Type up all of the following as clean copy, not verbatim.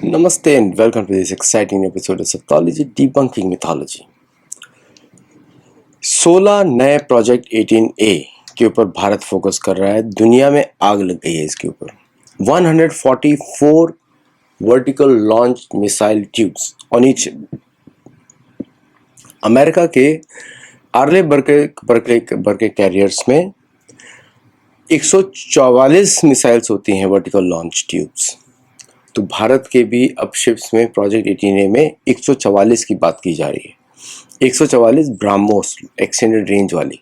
Namaste and welcome to this exciting episode of Saptology Debunking Mythology। 16 नए project 18A के ऊपर Bharat focus कर रहा है। दुनिया में आग लग गई है इसके ऊपर। 144 vertical launch missile tubes on each. America के आर्ले बर्के कैरियर्स में 144 मिसाइल्स होती हैं वर्टिकल लॉन्च ट्यूब्स। तो भारत के भी अब शिप्स में प्रोजेक्ट 18A में 144 की बात की जा रही है। 144 ब्राह्मोस एक्सटेंडेड रेंज वाली।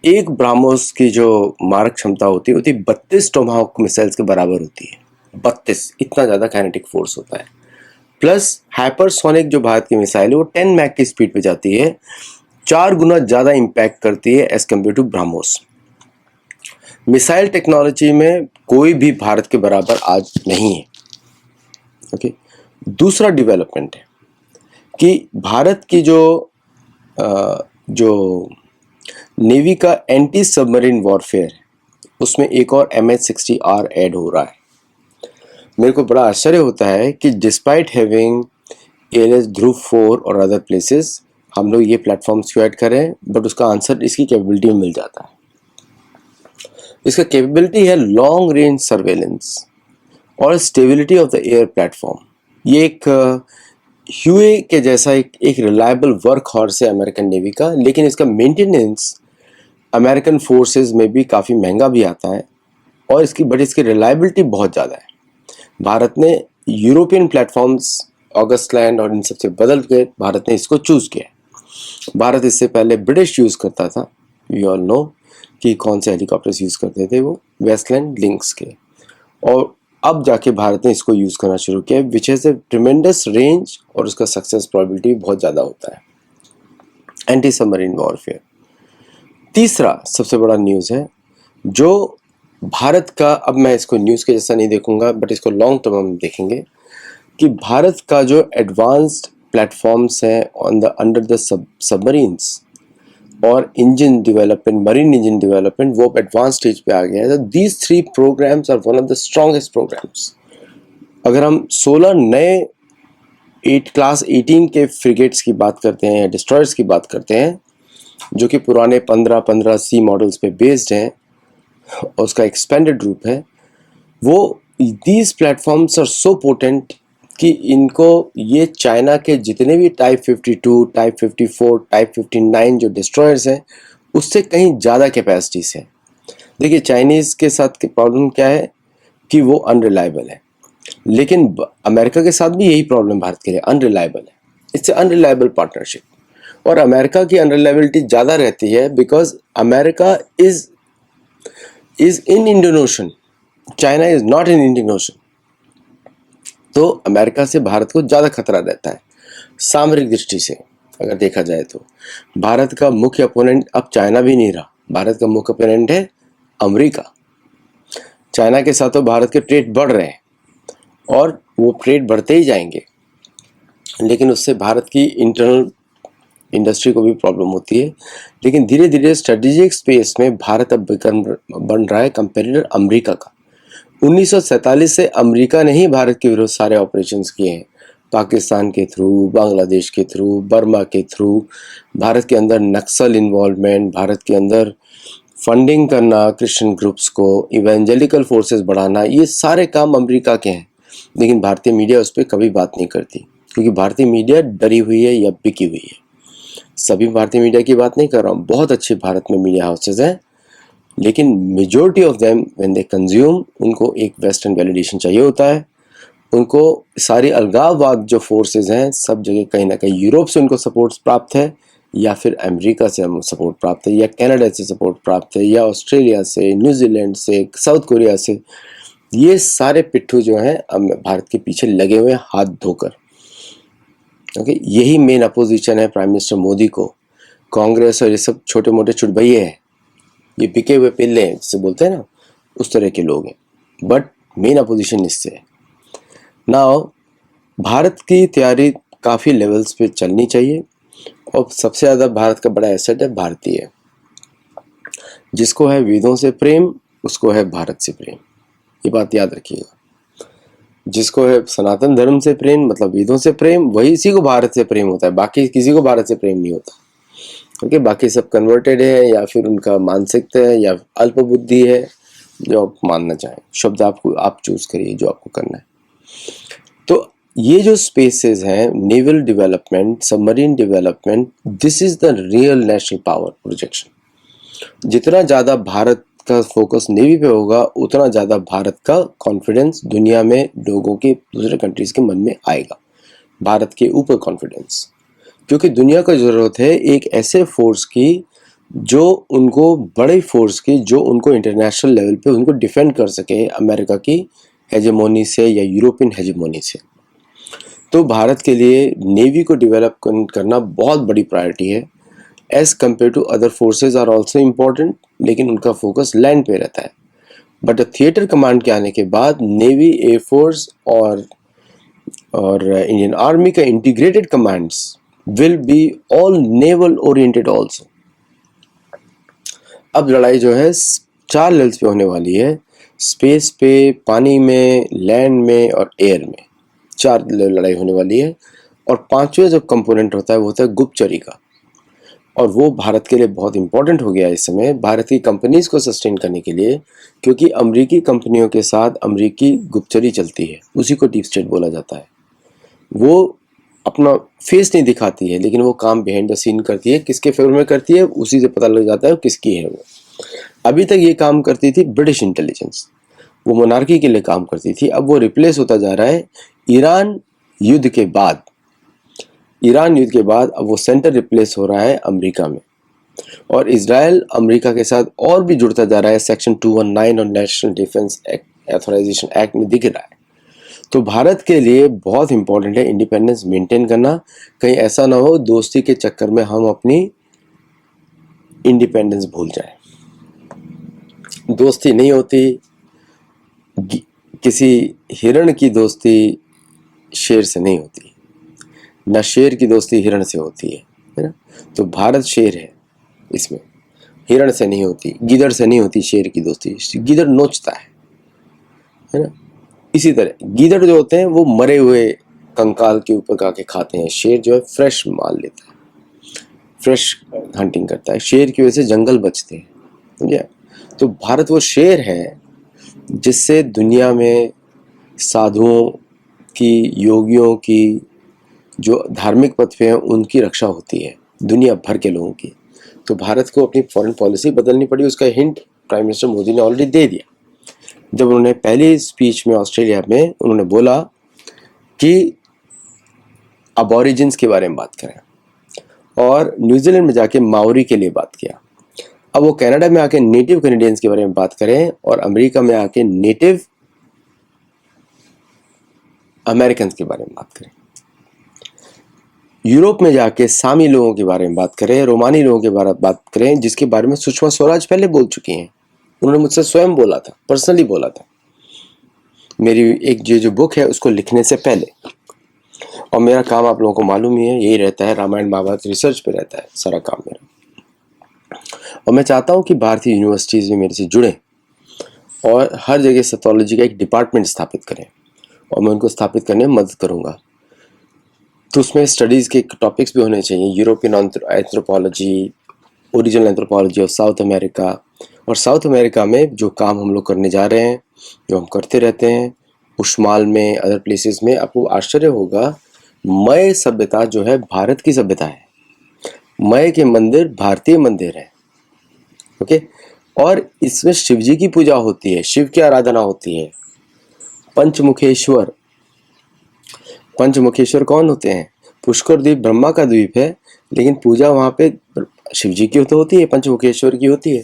एक ब्राह्मोस की जो मारक क्षमता होती है 32 टोमाहॉक मिसाइल्स के बराबर होती है। 32, इतना ज़्यादा काइनेटिक फोर्स होता है। प्लस हाइपरसोनिक जो भारत की मिसाइल है वो 10 मैक की स्पीड पे जाती है, 4 गुना ज़्यादा इम्पैक्ट करती है as compare to BrahMos. Missile technology में कोई भी भारत के बराबर आज नहीं है। ओके, दूसरा डेवलपमेंट है कि भारत की जो नेवी का एंटी सबमरीन वॉरफेयर है उसमें एक और MH-60R ऐड हो रहा है। मेरे को बड़ा आश्चर्य होता है कि डिस्पाइट हैविंग ALS ध्रुव 4 और अदर प्लेसेस हम लोग ये प्लेटफॉर्म्स क्यों ऐड करें, बट उसका आंसर इसकी कैपेबिलिटी में मिल जाता है। इसका कैपेबिलिटी है लॉन्ग रेंज सर्वेलेंस और stability of the air platform. ये एक ह्यूए के जैसा एक रिलायबल वर्क हॉर्स है अमेरिकन नेवी का, लेकिन इसका मेंटेनेंस अमेरिकन फोर्सेस में भी काफ़ी महंगा भी आता है और इसकी रिलायबिलिटी बहुत ज़्यादा है। भारत ने यूरोपियन प्लेटफॉर्म्स ऑगस्टलैंड और इन सबसे बदल के भारत ने इसको चूज़ किया। भारत इससे पहले ब्रिटिश यूज़ करता था। वी ऑल नो कि कौन से हेलीकॉप्टर्स यूज़ करते थे, वो वेस्टलैंड लिंक्स के, और अब जाके भारत ने इसको यूज़ करना शुरू किया, which has a tremendous range और उसका सक्सेस प्रोबेबिलिटी बहुत ज़्यादा होता है। एंटी सबमरीन वॉरफेयर तीसरा सबसे बड़ा न्यूज़ है जो भारत का, अब मैं इसको न्यूज़ के जैसा नहीं देखूंगा बट इसको लॉन्ग टर्म में देखेंगे कि भारत का जो एडवांस्ड प्लेटफॉर्म्स हैं अंडर द सबमरीन्स और engine development, marine engine development, वो एडवांस स्टेज पे आ गया है। These 3 programmes are one of the strongest programmes. अगर हम 16 नए 8 क्लास 18 के फ्रिगेट्स की बात करते हैं या डिस्ट्रॉयर्स की बात करते हैं जो कि पुराने 15 C मॉडल्स पे बेस्ड हैं और उसका एक्सपेंडेड रूप है, वो these platforms are so potent कि इनको ये चाइना के जितने भी टाइप 52, टाइप 54, टाइप 59 जो डिस्ट्रॉयर्स हैं उससे कहीं ज़्यादा कैपेसिटीज है। देखिए चाइनीज़ के साथ प्रॉब्लम क्या है कि वो अनरिलायबल है, लेकिन अमेरिका के साथ भी यही प्रॉब्लम भारत के लिए, अनरिलायबल है। इट्स ए अनरिलायबल पार्टनरशिप और अमेरिका की अनरिलायबिलिटी ज़्यादा रहती है because America is in Indian ocean, China is not in Indian ocean. तो अमेरिका से भारत को ज़्यादा खतरा रहता है सामरिक दृष्टि से। अगर देखा जाए तो भारत का मुख्य अपोनेंट अब चाइना भी नहीं रहा, भारत का मुख्य अपोनेंट है अमेरिका। चाइना के साथ तो भारत के ट्रेड बढ़ रहे हैं और वो ट्रेड बढ़ते ही जाएंगे, लेकिन उससे भारत की इंटरनल इंडस्ट्री को भी प्रॉब्लम होती है। लेकिन धीरे धीरे स्ट्रेटेजिक स्पेस में भारत अब बन रहा है कंपेटिटर अमेरिका का। 1947 से अमेरिका ने ही भारत के विरुद्ध सारे ऑपरेशंस किए हैं, पाकिस्तान के थ्रू, बांग्लादेश के थ्रू, बर्मा के थ्रू। भारत के अंदर नक्सल इन्वॉल्वमेंट, भारत के अंदर फंडिंग करना क्रिश्चियन ग्रुप्स को, इवेंजेलिकल फोर्सेस बढ़ाना, ये सारे काम अमेरिका के हैं। लेकिन भारतीय मीडिया उस पर कभी बात नहीं करती क्योंकि भारतीय मीडिया डरी हुई है या बिकी हुई है। सभी भारतीय मीडिया की बात नहीं कर रहा हूँ, बहुत अच्छे भारत में मीडिया हाउसेज हैं, लेकिन majority of them when they consume, उनको एक वेस्टर्न वैलिडेशन चाहिए होता है। उनको सारी अलगाववाद जो फोर्सेस हैं सब जगह कहीं ना कहीं यूरोप से उनको सपोर्ट प्राप्त है, या फिर अमेरिका से सपोर्ट प्राप्त है, या कनाडा से सपोर्ट प्राप्त है, या ऑस्ट्रेलिया से, न्यूजीलैंड से, साउथ कोरिया से। ये सारे पिट्ठू जो हैं भारत के पीछे लगे हुए हैं हाथ धोकर। ओके, यही मेन अपोजिशन है प्राइम मिनिस्टर मोदी को। कांग्रेस और ये सब छोटे मोटे चुटभैये हैं, ये बिके हुए पिल्ले हैं जिसे बोलते हैं ना, उस तरह के लोग हैं, बट मेन अपोजिशन इससे है। नाउ भारत की तैयारी काफ़ी लेवल्स पे चलनी चाहिए और सबसे ज़्यादा भारत का बड़ा एसेट है भारतीय। जिसको है वेदों से प्रेम उसको है भारत से प्रेम, ये बात याद रखिएगा। जिसको है सनातन धर्म से प्रेम, मतलब वेदों से प्रेम, वही इसी को भारत से प्रेम होता है, बाकी किसी को भारत से प्रेम नहीं होता। ओके, बाकी सब कन्वर्टेड है या फिर उनका मानसिकता है या अल्प बुद्धि है, जो आप मानना चाहें, शब्द आपको आप चूज करिए जो आपको करना है। तो ये जो स्पेसेस हैं, naval development, submarine development, this is the real national power projection. जितना ज़्यादा भारत का फोकस नेवी पे होगा, उतना ज़्यादा भारत का कॉन्फिडेंस दुनिया में लोगों के, दूसरे कंट्रीज के मन में आएगा, भारत के ऊपर कॉन्फिडेंस। क्योंकि दुनिया को ज़रूरत है एक ऐसे फोर्स की जो उनको, बड़े फोर्स की जो उनको इंटरनेशनल लेवल पे उनको डिफेंड कर सके अमेरिका की हेजेमोनी से या यूरोपियन हेजेमोनी से। तो भारत के लिए नेवी को डेवलप करना बहुत बड़ी प्रायोरिटी है। As compare to other forces are also important, लेकिन उनका फोकस लैंड पे रहता है। बट थिएटर कमांड के आने के बाद नेवी, एयरफोर्स और इंडियन आर्मी का integrated commands will be all naval oriented also. अब लड़ाई जो है 4 लेवल्स पे होने वाली है, स्पेस पे, पानी में, लैंड में और एयर में। 4 लड़ाई होने वाली है। और 5वां जो कंपोनेंट होता है वो होता है गुप्तचरी का, और वो भारत के लिए बहुत इंपॉर्टेंट हो गया इस समय, भारत की कंपनीज को सस्टेन करने के लिए, क्योंकि अमेरिकी कंपनियों के साथ अमेरिकी गुप्तचरी चलती है, उसी को डीप स्टेट बोला जाता है। वो अपना फेस नहीं दिखाती है, लेकिन वो काम बिहाइंड द सीन करती है। किसके फेवर में करती है, उसी से पता लग जाता है किसकी है वो। अभी तक ये काम करती थी ब्रिटिश इंटेलिजेंस, वो मोनार्की के लिए काम करती थी। अब वो रिप्लेस होता जा रहा है ईरान युद्ध के बाद। अब वो सेंटर रिप्लेस हो रहा है अमेरिका में, और इजराइल अमेरिका के साथ और भी जुड़ता जा रहा है। सेक्शन 219 और नेशनल डिफेंस ऑथराइजेशन एक्ट में दिख रहा है। तो भारत के लिए बहुत इंपॉर्टेंट है इंडिपेंडेंस मेंटेन करना। कहीं ऐसा ना हो दोस्ती के चक्कर में हम अपनी इंडिपेंडेंस भूल जाएं। दोस्ती नहीं होती, किसी हिरण की दोस्ती शेर से नहीं होती, ना शेर की दोस्ती हिरण से होती है ना। तो भारत शेर है, इसमें हिरण से नहीं होती, गीदड़ से नहीं होती शेर की दोस्ती। गीदड़ नोचता है ना। इसी तरह गीदड़ जो होते हैं वो मरे हुए कंकाल के ऊपर जाके खाते हैं, शेर जो है फ्रेश माल लेता है, फ्रेश हंटिंग करता है। शेर की वजह से जंगल बचते हैं, समझे। तो भारत वो शेर है जिससे दुनिया में साधुओं की, योगियों की, जो धार्मिक पथ पे हैं उनकी रक्षा होती है, दुनिया भर के लोगों की। तो भारत को अपनी फॉरेन पॉलिसी बदलनी पड़ी। उसका हिंट प्राइम मिनिस्टर मोदी ने ऑलरेडी दे दिया जब उन्होंने पहली स्पीच में ऑस्ट्रेलिया में उन्होंने बोला कि अबॉरिजिन्स के बारे में बात करें, और न्यूजीलैंड में जाके माओरी के लिए बात किया। अब वो कनाडा में आके नेटिव कैनेडियंस के बारे में बात करें, और अमेरिका में आके नेटिव अमेरिकन के बारे में बात करें। यूरोप में जाके सामी लोगों के बारे में बात करें, रोमानी लोगों के बारे में बात करें, जिसके बारे में सुषमा स्वराज पहले बोल चुकी हैं। उन्होंने मुझसे स्वयं बोला था, पर्सनली बोला था, मेरी एक जो बुक है उसको लिखने से पहले। और मेरा काम आप लोगों को मालूम ही है, यही रहता है, रामायण महाभारत रिसर्च पे रहता है सारा काम मेरा। और मैं चाहता हूँ कि भारतीय यूनिवर्सिटीज़ भी मेरे से जुड़ें और हर जगह सेथोलॉजी का एक डिपार्टमेंट स्थापित करें, और मैं उनको स्थापित करने में मदद करूँगा। तो उसमें स्टडीज़ के टॉपिक्स भी होने चाहिए, European anthropology, original anthropology of south America. और साउथ अमेरिका में जो काम हम लोग करने जा रहे हैं, जो हम करते रहते हैं उशमाल में, अदर प्लेसेस में, आपको आश्चर्य होगा, मय सभ्यता जो है भारत की सभ्यता है। मय के मंदिर भारतीय मंदिर है, ओके। और इसमें शिव जी की पूजा होती है, शिव की आराधना होती है। पंचमुखेश्वर, पंचमुखेश्वर कौन होते हैं? पुष्कर द्वीप ब्रह्मा का द्वीप है, लेकिन पूजा वहाँ पे शिव जी की तो होती है, पंचमुखेश्वर की होती है।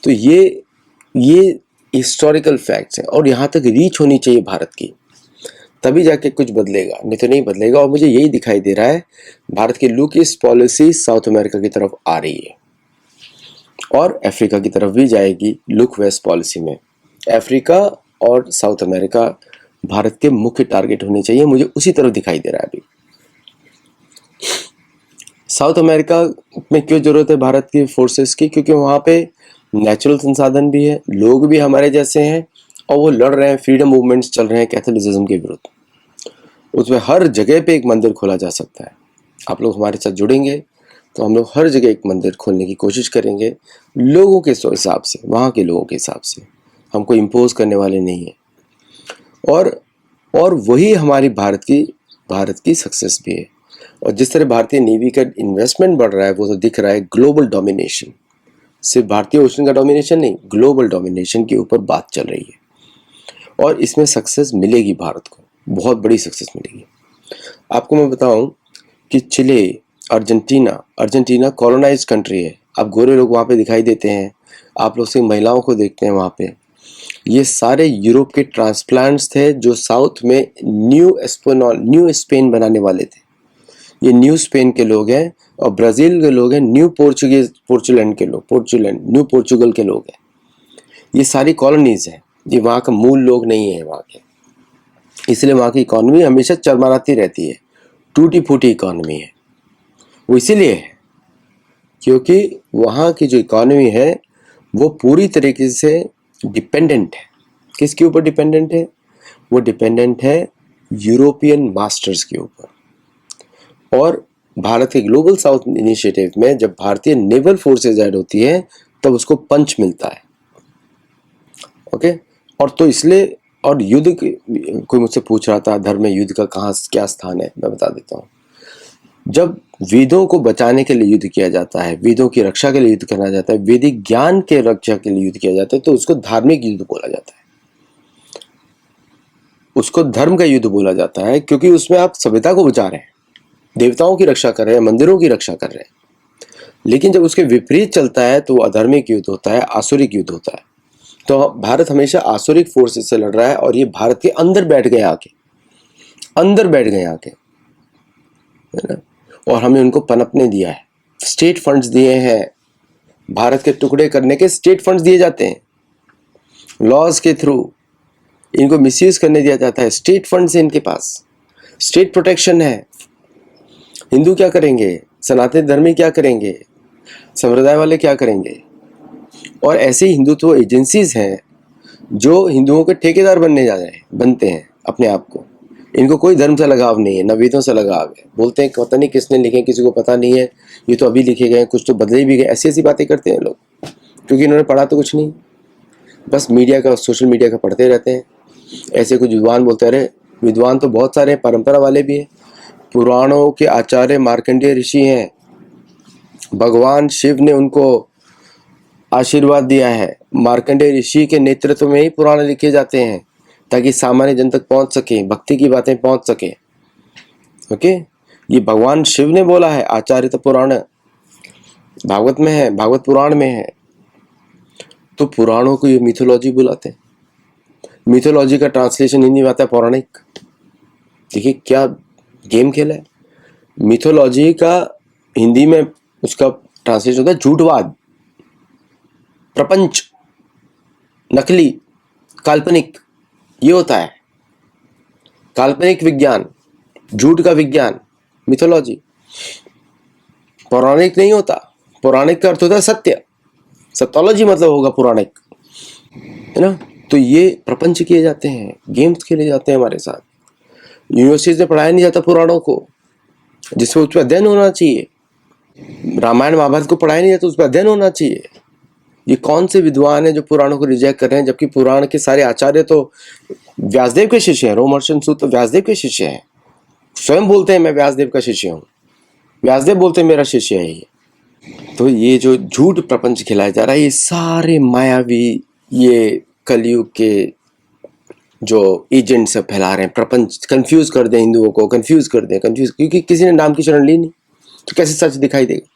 तो ये हिस्टोरिकल फैक्ट्स हैं, और यहाँ तक रीच होनी चाहिए भारत की, तभी जाके कुछ बदलेगा, नहीं तो नहीं बदलेगा। और मुझे यही दिखाई दे रहा है, भारत की look east policy south America की तरफ आ रही है, और अफ्रीका की तरफ भी जाएगी लुक वेस्ट पॉलिसी में। अफ्रीका और साउथ अमेरिका भारत के मुख्य टारगेट होने चाहिए, मुझे उसी तरफ दिखाई दे रहा है अभी। साउथ अमेरिका में क्यों जरूरत है भारत की फोर्सेस की? क्योंकि वहाँ पे नेचुरल संसाधन भी है, लोग भी हमारे जैसे हैं, और वो लड़ रहे हैं, फ्रीडम मूवमेंट्स चल रहे हैं कैथोलिसिज्म के विरुद्ध। उसमें हर जगह पे एक मंदिर खोला जा सकता है। आप लोग हमारे साथ जुड़ेंगे तो हम लोग हर जगह एक मंदिर खोलने की कोशिश करेंगे, लोगों के हिसाब से, वहाँ के लोगों के हिसाब से। हमको इम्पोज करने वाले नहीं है। और वही हमारी भारत की सक्सेस भी है। और जिस तरह भारतीय नेवी का इन्वेस्टमेंट बढ़ रहा है, वो तो दिख रहा है ग्लोबल डोमिनेशन। सिर्फ भारतीय ओशन का डोमिनेशन नहीं, ग्लोबल डोमिनेशन के ऊपर बात चल रही है। और इसमें सक्सेस मिलेगी भारत को, बहुत बड़ी सक्सेस मिलेगी। आपको मैं बताऊं कि चिले, अर्जेंटीना कॉलोनाइज्ड कंट्री है। अब गोरे लोग वहाँ पे दिखाई देते हैं, आप लोग से महिलाओं को देखते हैं वहाँ पे। ये सारे यूरोप के ट्रांसप्लांट्स थे जो साउथ में न्यू स्पेन बनाने वाले थे। ये न्यू स्पेन के लोग हैं, और ब्राज़ील के लोग हैं न्यू न्यू पोर्चुगल के लोग हैं। ये सारी कॉलोनीज हैं, ये वहाँ का मूल लोग नहीं है वहाँ के। इसलिए वहाँ की इकोनॉमी हमेशा चरमराती रहती है, टूटी फूटी इकोनॉमी है। वो इसीलिए है क्योंकि वहाँ की जो इकोनॉमी है वो पूरी तरीके से डिपेंडेंट है। किसके ऊपर डिपेंडेंट है? वो डिपेंडेंट है यूरोपियन मास्टर्स के ऊपर। और भारत के ग्लोबल साउथ इनिशिएटिव में जब भारतीय नेवल फोर्सेज ऐड होती है तब उसको पंच मिलता है। ओके, और तो इसलिए, और युद्ध कोई मुझसे पूछ रहा था धर्म में युद्ध का कहाँ क्या स्थान है, मैं बता देता हूँ। जब वेदों को बचाने के लिए युद्ध किया जाता है, वेदों की रक्षा के लिए युद्ध करना जाता है, वैदिक ज्ञान के रक्षा के लिए युद्ध किया जाता है, तो उसको धार्मिक युद्ध बोला जाता है, उसको धर्म का युद्ध बोला जाता है, क्योंकि उसमें आप सभ्यता को बचा रहे हैं, देवताओं की रक्षा कर रहे हैं, मंदिरों की रक्षा कर रहे हैं। लेकिन जब उसके विपरीत चलता है तो वो अधर्मिक युद्ध होता है, आसुरिक युद्ध होता है। तो भारत हमेशा आसुरिक फोर्सेस से लड़ रहा है, और ये भारत के अंदर बैठ गए आके, है ना। और हमने उनको पनपने दिया है, स्टेट फंड्स दिए हैं, भारत के टुकड़े करने के स्टेट फंड्स दिए जाते हैं, लॉज के थ्रू इनको मिसयूज करने दिया जाता है। स्टेट फंड्स है इनके पास, स्टेट प्रोटेक्शन है। हिंदू क्या करेंगे, सनातन धर्मी क्या करेंगे, संप्रदाय वाले क्या करेंगे? और ऐसी हिंदुत्व एजेंसीज हैं जो हिंदुओं के ठेकेदार बनते हैं अपने आप को। इनको कोई धर्म से लगाव नहीं है, न वेदों से लगाव है। बोलते हैं पता नहीं किसने लिखे, किसी को पता नहीं है, ये तो अभी लिखे गए, कुछ तो बदले भी गए। ऐसी ऐसी बातें करते हैं लोग, क्योंकि इन्होंने पढ़ा तो कुछ नहीं, बस मीडिया का, सोशल मीडिया का पढ़ते रहते हैं। ऐसे कुछ विद्वान बोलते रहे, विद्वान तो बहुत सारे हैं, परंपरा वाले भी हैं। पुराणों के आचार्य मार्कंडेय ऋषि हैं, भगवान शिव ने उनको आशीर्वाद दिया है। मार्कंडेय ऋषि के नेतृत्व में ही पुराण लिखे जाते हैं, ताकि सामान्य जन तक पहुंच सके, भक्ति की बातें पहुंच सके। ओके, ये भगवान शिव ने बोला है। आचार्य तो पुराण भागवत में है, भागवत पुराण में है। तो पुराणों को ये मिथोलॉजी बुलाते हैं। मिथोलॉजी का ट्रांसलेशन हिंदी में आता है पौराणिक। देखिए क्या गेम खेला है। मिथोलॉजी का हिंदी में उसका ट्रांसलेशन होता है झूठवाद, प्रपंच, नकली, काल्पनिक। ये होता है काल्पनिक विज्ञान, झूठ का विज्ञान, मिथोलॉजी। पौराणिक नहीं होता। पौराणिक का अर्थ होता है सत्य, सत्योलॉजी मतलब होगा पौराणिक, है ना। तो ये प्रपंच किए जाते हैं, गेम्स खेले जाते हैं हमारे साथ। यूनिवर्सिटीज में पढ़ाया नहीं जाता पुराणों को, जिसमें उस पर अध्ययन होना चाहिए। रामायण महाभारत को पढ़ाया नहीं जाता, उस पर अध्ययन होना चाहिए। ये कौन से विद्वान हैं जो पुराणों को रिजेक्ट कर रहे हैं, जबकि पुराण के सारे आचार्य तो व्यासदेव के शिष्य हैं। रोमहर्षण सूत तो व्यासदेव के शिष्य हैं, स्वयं बोलते हैं मैं व्यासदेव का शिष्य हूँ, व्यासदेव बोलते हैं मेरा शिष्य है ये। तो ये जो झूठ प्रपंच खिलाया जा रहा है, ये सारे मायावी, ये कलयुग के जो एजेंट सब फैला रहे हैं प्रपंच, कंफ्यूज कर दें हिंदुओं को, कंफ्यूज, क्योंकि किसी ने नाम की शरण ली नहीं, तो कैसे सच दिखाई देगा?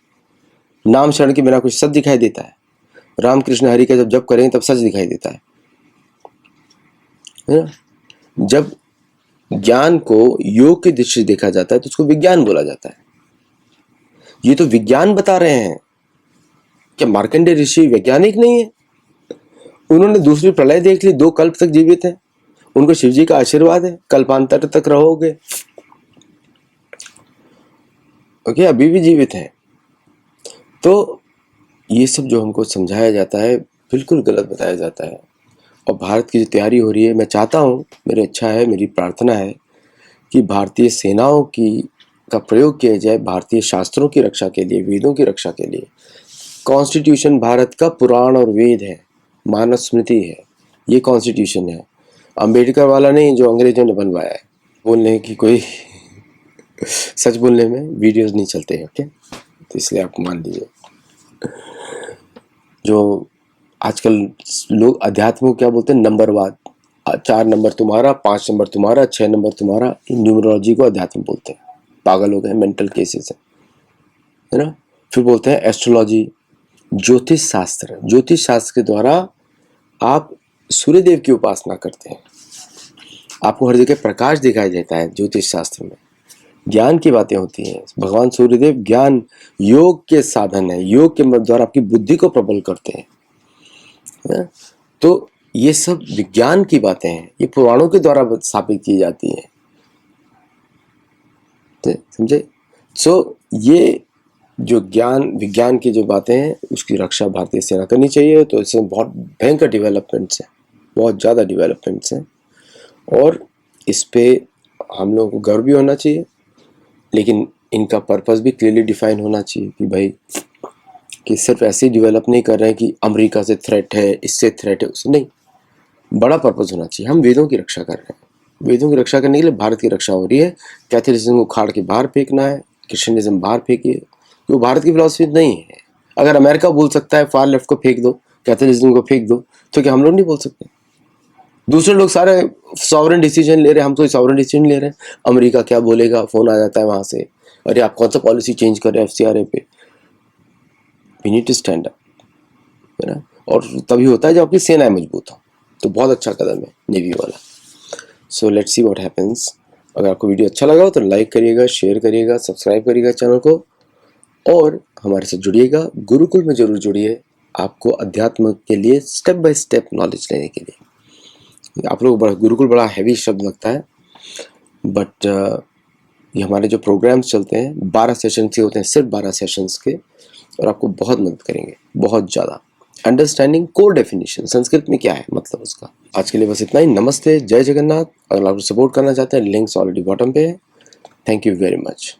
नाम शरण के बिना कुछ सच दिखाई देता है? राम कृष्ण हरि का जब जप करें तब सच दिखाई देता है ना। जब ज्ञान को योग की दृष्टि से देखा जाता है तो उसको विज्ञान बोला जाता है। ये तो विज्ञान बता रहे हैं। क्या मार्कंडेय ऋषि वैज्ञानिक नहीं है? उन्होंने दूसरी प्रलय देख ली, 2 कल्प तक जीवित है, उनको शिव जी का आशीर्वाद है, कल्पांतर तक रहोगे। ओके, अभी भी जीवित है। तो ये सब जो हमको समझाया जाता है बिल्कुल गलत बताया जाता है। और भारत की जो तैयारी हो रही है, मैं चाहता हूँ, मेरी इच्छा है, मेरी प्रार्थना है कि भारतीय सेनाओं का प्रयोग किया जाए भारतीय शास्त्रों की रक्षा के लिए, वेदों की रक्षा के लिए। कॉन्स्टिट्यूशन भारत का पुराण और वेद है, मानव स्मृति है, ये कॉन्स्टिट्यूशन है, अंबेडकर वाला नहीं जो अंग्रेजों ने बनवाया है। बोलने की कोई सच बोलने में वीडियोस नहीं चलते हैं, ओके, तो इसलिए आप मान लीजिए। जो आजकल लोग अध्यात्म को क्या बोलते हैं, नंबरवाद, 4 नंबर तुम्हारा, 5 नंबर तुम्हारा, 6 नंबर तुम्हारा, न्यूमरोलॉजी को अध्यात्म बोलते हैं। पागल हो गए, मेंटल केसेस है ना। फिर बोलते हैं एस्ट्रोलॉजी, ज्योतिष शास्त्र के द्वारा आप सूर्यदेव की उपासना करते हैं, आपको हर जगह प्रकाश दिखाई देता है। ज्योतिष शास्त्र में ज्ञान की बातें होती हैं। भगवान सूर्यदेव ज्ञान योग के साधन है, योग के द्वारा आपकी बुद्धि को प्रबल करते हैं। तो ये सब विज्ञान की बातें हैं, ये पुराणों के द्वारा स्थापित की जाती हैं, समझे। सो ये जो विज्ञान की जो बातें हैं उसकी रक्षा भारतीय सेना करनी चाहिए। तो इसमें बहुत भयंकर डेवलपमेंट्स हैं, बहुत ज़्यादा डेवलपमेंट्स हैं, और इस पे हम लोगों को गर्व भी होना चाहिए, लेकिन इनका पर्पस भी क्लियरली डिफाइन होना चाहिए कि भाई कि सिर्फ ऐसे ही डेवलप नहीं कर रहे हैं कि अमेरिका से थ्रेट है, इससे थ्रेट है, उससे नहीं, बड़ा पर्पस होना चाहिए। हम वेदों की रक्षा कर रहे हैं, वेदों की रक्षा करने के लिए भारत की रक्षा हो रही है। कैथोलिसिज्म को उखाड़ के बाहर फेंकना है, क्रिश्चियनिज्म बाहर फेंकिए, वो भारत की फिलॉसफी नहीं है। अगर अमेरिका बोल सकता है फार लेफ्ट को फेंक दो, कैथोलिसिज्म को फेंक दो, तो क्या हम लोग नहीं बोल सकते? दूसरे लोग सारे सॉवरेन डिसीजन ले रहे हैं, हम तो सॉवरेन डिसीजन ले रहे हैं। अमेरिका क्या बोलेगा, फोन आ जाता है वहां से, अरे आप कौन सा पॉलिसी चेंज कर रहे हैं FCRA पे। We need to stand up, है ना। और तभी होता है जब आपकी सेनाएं मजबूत हो। तो बहुत अच्छा कदम है नेवी वाला। So let's see what happens. अगर आपको वीडियो अच्छा लगा हो तो लाइक करिएगा, शेयर करिएगा, सब्सक्राइब करिएगा चैनल को, और हमारे साथ जुड़िएगा। गुरुकुल में जरूर जुड़िए, आपको अध्यात्म के लिए स्टेप बाय स्टेप नॉलेज लेने के लिए। आप लोग गुरुकुल बड़ा हैवी शब्द लगता है, बट ये हमारे जो प्रोग्राम्स चलते हैं 12 सेशन के होते हैं, सिर्फ 12 सेशंस के, और आपको बहुत मदद करेंगे, बहुत ज़्यादा। अंडरस्टैंडिंग कोर डेफिनेशन, संस्कृत में क्या है मतलब उसका। आज के लिए बस इतना ही। नमस्ते, जय जगन्नाथ। अगर आप सपोर्ट करना चाहते हैं, लिंक्स ऑलरेडी बॉटम पे है। Thank you very much.